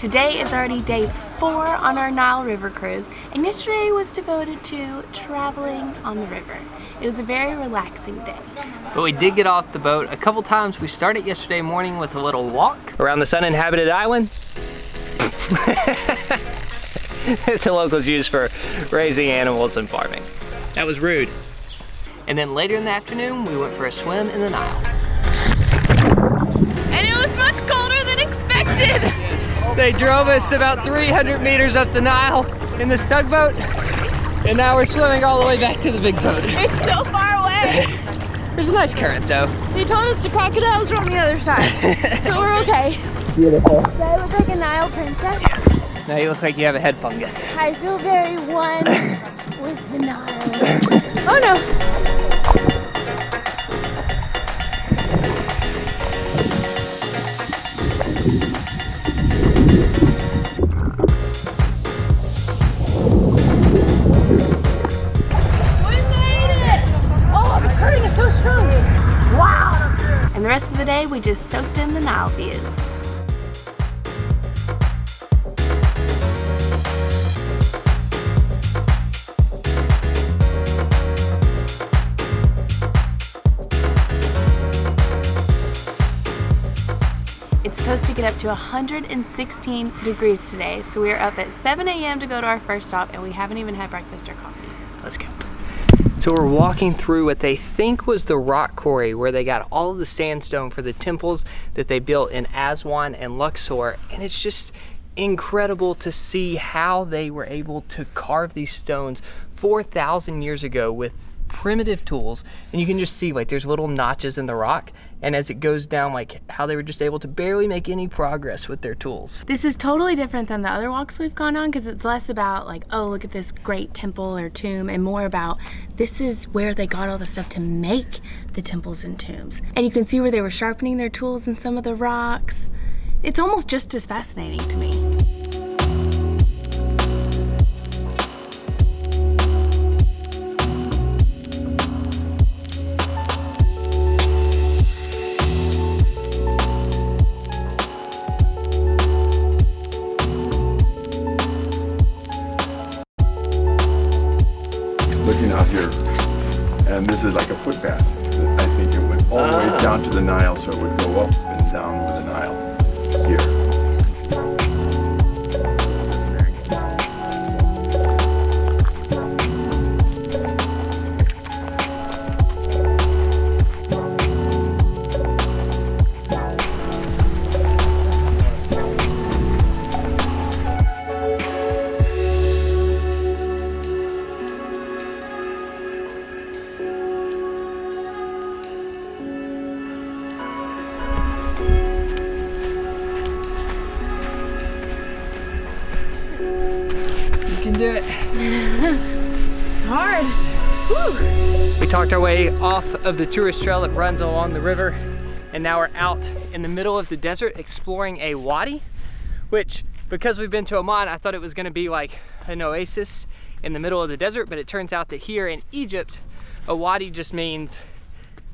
Today is already day 4 on our Nile River cruise, and yesterday was devoted to traveling on the river. It was a very relaxing day. But we did get off the boat a couple times. We started yesterday morning with a little walk around the sun-inhabited island. The locals use for raising animals and farming. That was rude. And then later in the afternoon, we went for a swim in the Nile. And it was much colder than expected! They drove us about 300 meters up the Nile in this tugboat, and now we're swimming all the way back to the big boat. It's so far away! There's a nice current though. They told us the crocodiles are on the other side, so we're okay. Beautiful. Do I look like a Nile princess? Yes. Now you look like you have a head fungus. I feel very one with the Nile. Oh no! And the rest of the day, we just soaked in the Nile views. It's supposed to get up to 116 degrees today, so we are up at 7 a.m. to go to our first stop, and we haven't even had breakfast or coffee. Let's go. So we're walking through what they think was the rock quarry where they got all of the sandstone for the temples that they built in Aswan and Luxor, and it's just incredible to see how they were able to carve these stones 4,000 years ago with primitive tools. And you can just see like there's little notches in the rock, and as it goes down, like how they were just able to barely make any progress with their tools. This is totally different than the other walks we've gone on, because it's less about like, oh, look at this great temple or tomb, and more about this is where they got all the stuff to make the temples and tombs. And you can see where they were sharpening their tools in some of the rocks. It's almost just as fascinating to me. Looking out here, and this is like a footpath. I think it went all the way down to the Nile, so it would go up and down with the Nile here. You can do it. Hard. Whew. We talked our way off of the tourist trail that runs along the river, and now we're out in the middle of the desert exploring a wadi, which, because we've been to Oman, I thought it was going to be like an oasis in the middle of the desert, but it turns out that here in Egypt, a wadi just means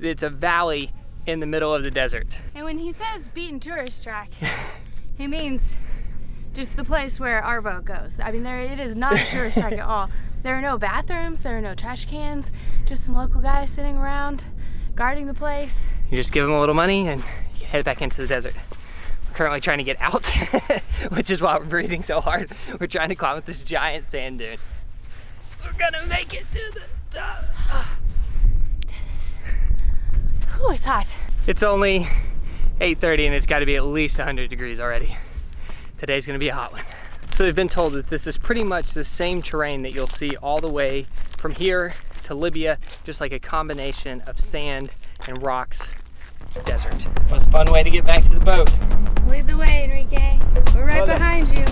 that it's a valley in the middle of the desert. And when he says beaten tourist track, he means just the place where our boat goes. I mean, it is not a tourist track at all. There are no bathrooms, there are no trash cans, just some local guys sitting around guarding the place. You just give them a little money and you head back into the desert. We're currently trying to get out, which is why we're breathing so hard. We're trying to climb up this giant sand dune. We're gonna make it to the top. Ooh, it's hot. It's only 8:30 and it's got to be at least 100 degrees already. Today's gonna be a hot one. So we've been told that this is pretty much the same terrain that you'll see all the way from here to Libya, just like a combination of sand and rocks, desert. Most fun way to get back to the boat. Lead the way, Enrique. We're right behind you.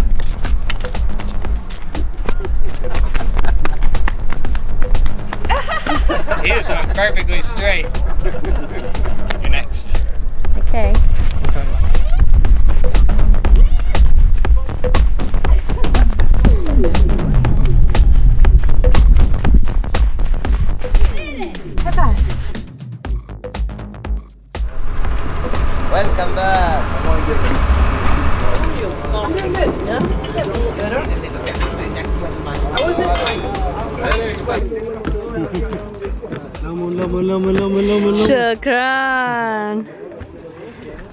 He is perfectly straight. You're next. Okay. Welcome back. Shukran.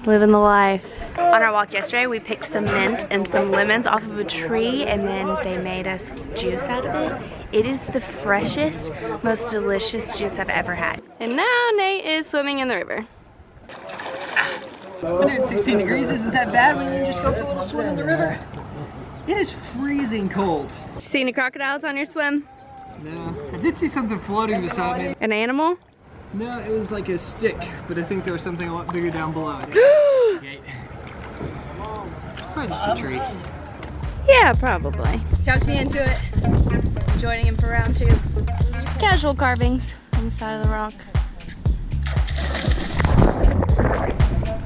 Living the life. On our walk yesterday, we picked some mint and some lemons off of a tree, and then they made us juice out of it. It is the freshest, most delicious juice I've ever had. And now Nate is swimming in the river. 116 degrees isn't that bad when you just go for a little swim in the river. It is freezing cold. Did you see any crocodiles on your swim? No, I did see something floating beside me. An animal? No, it was like a stick, but I think there was something a lot bigger down below it. Probably just a tree. Yeah, probably. Jumped me into it. Joining him for round 2. Casual carvings on the side of the rock.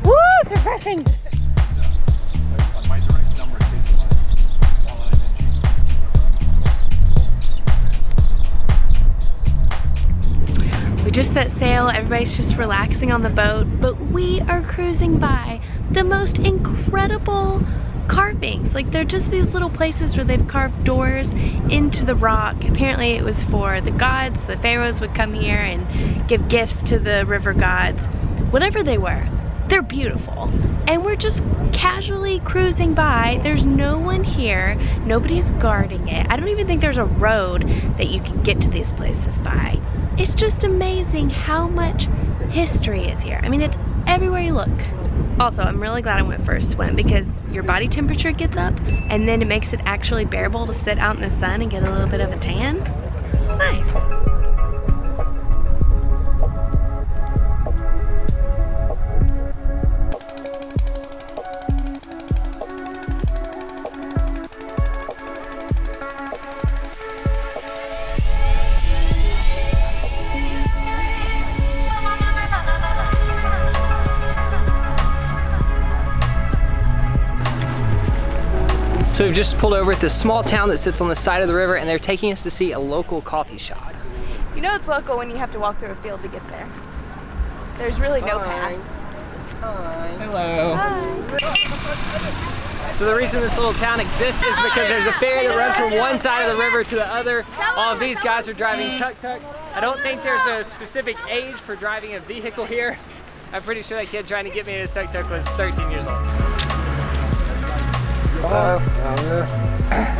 Woo, it's refreshing. We just set sail, everybody's just relaxing on the boat, but we are cruising by the most incredible carvings. Like, they're just these little places where they've carved doors into the rock. Apparently it was for the gods. The pharaohs would come here and give gifts to the river gods. Whatever they were, they're beautiful. And we're just casually cruising by. There's no one here. Nobody's guarding it. I don't even think there's a road that you can get to these places by. It's just amazing how much history is here. I mean, it's everywhere you look. Also, I'm really glad I went for a swim because your body temperature gets up and then it makes it actually bearable to sit out in the sun and get a little bit of a tan. It's nice. So we've just pulled over at this small town that sits on the side of the river, and they're taking us to see a local coffee shop. You know it's local when you have to walk through a field to get there. There's really no path. Hi. Hello. Hi. So the reason this little town exists is because there's a ferry that runs from one side of the river to the other. All of these guys are driving tuk-tuks. I don't think there's a specific age for driving a vehicle here. I'm pretty sure that kid trying to get me in his tuk-tuk was 13 years old. Hello. Hello. Nice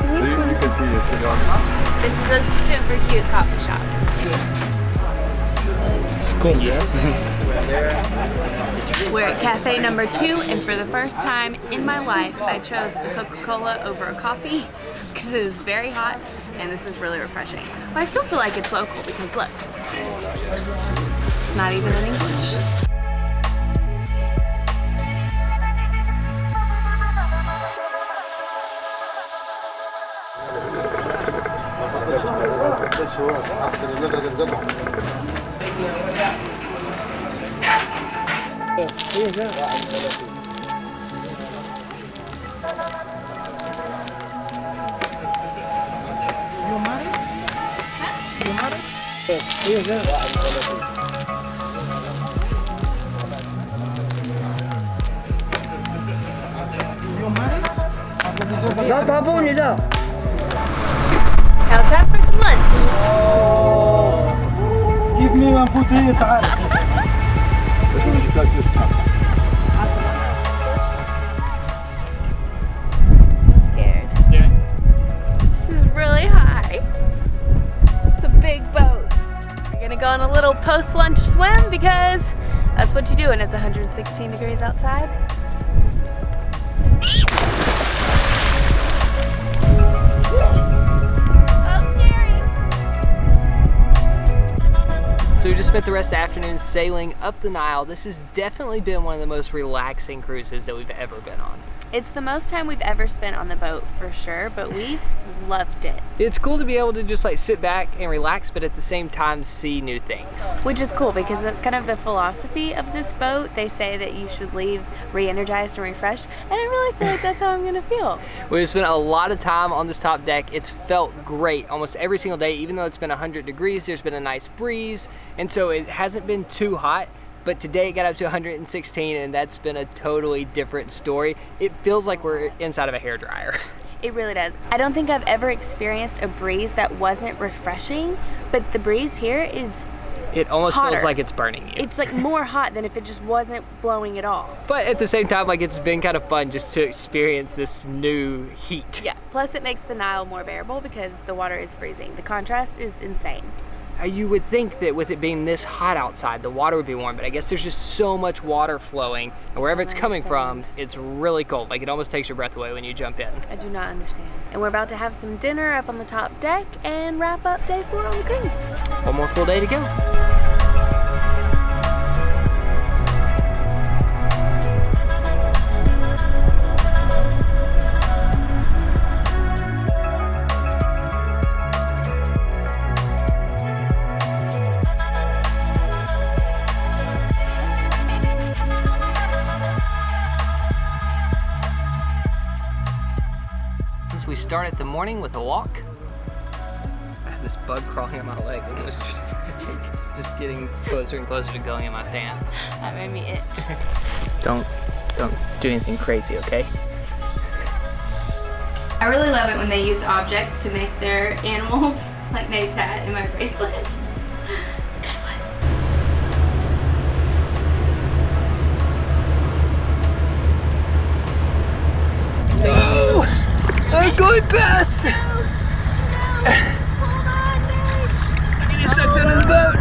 to meet you. You can see it sit on. This is a super cute coffee shop. It's cool, yeah? We're at cafe number 2, and for the first time in my life, I chose a Coca-Cola over a coffee because it is very hot and this is really refreshing. But I still feel like it's local because look, it's not even in English. Now time for some lunch. Give me one foot here, تعال. Scared. Yeah. This is really high. It's a big boat. We're gonna go on a little post-lunch swim because that's what you do when it's 116 degrees outside. So we just spent the rest of the afternoon sailing up the Nile. This has definitely been one of the most relaxing cruises that we've ever been on. It's the most time we've ever spent on the boat for sure, but we've loved it. It's cool to be able to just like sit back and relax, but at the same time see new things. Which is cool because that's kind of the philosophy of this boat. They say that you should leave re-energized and refreshed, and I really feel like that's how I'm gonna feel. We've spent a lot of time on this top deck. It's felt great almost every single day, even though it's been 100 degrees, there's been a nice breeze, and so it hasn't been too hot, but today it got up to 116, and that's been a totally different story. It feels like we're inside of a hairdryer. It really does. I don't think I've ever experienced a breeze that wasn't refreshing, but the breeze here is It almost hotter. feels like it's burning you. It's like more hot than if it just wasn't blowing at all. But at the same time, like, it's been kind of fun just to experience this new heat. Yeah, plus it makes the Nile more bearable because the water is freezing. The contrast is insane. You would think that with it being this hot outside, the water would be warm, but I guess there's just so much water flowing, and wherever it's coming from, it's really cold. Like, it almost takes your breath away when you jump in. I do not understand. And we're about to have some dinner up on the top deck and wrap up day 4 on the cruise. One more full day to go. We started the morning with a walk. I had this bug crawling on my leg and it was just getting closer and closer to going in my pants. That made me itch. Don't do anything crazy, okay? I really love it when they use objects to make their animals, like Nate's hat in my bracelet. Good one. No! I'm going past! Hold on, Nate! I'm getting sucked under the boat!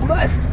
Must!